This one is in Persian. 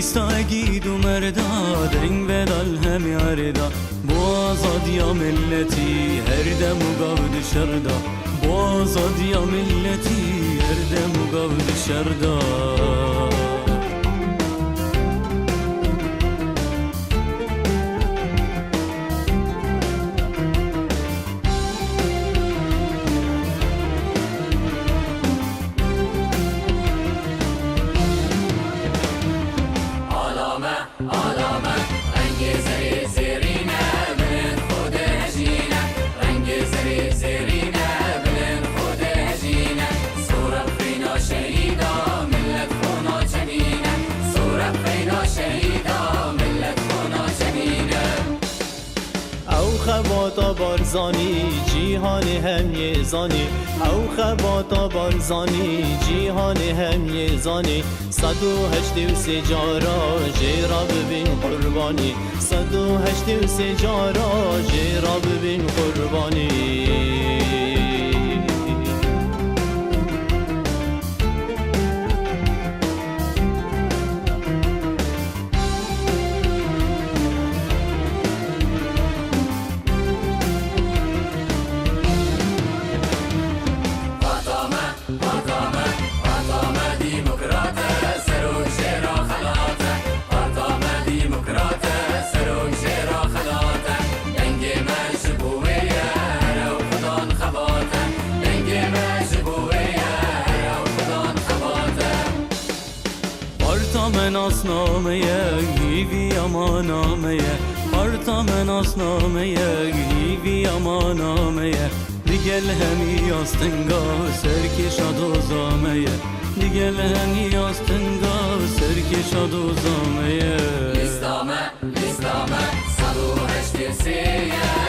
لیستا و مردا درنگ بدال هم یاردا بو آزادیا ملتی هر دم و گود شردا بو آزادیا ملتی هر دم و گود شردا خواتا بارزانی جیهان هم یه زانی او خواتا بارزانی جیهان هم یه زانی 183 جارا جیرا ببین قربانی 183 جارا جیرا ببین قربانی من اسنامه گیوی امانامه پارتا من اسنامه گیوی امانامه دیگل همی استنگا سرکی شادو زامه دیگل همی استنگا سرکی شادو زامه لیستامه 183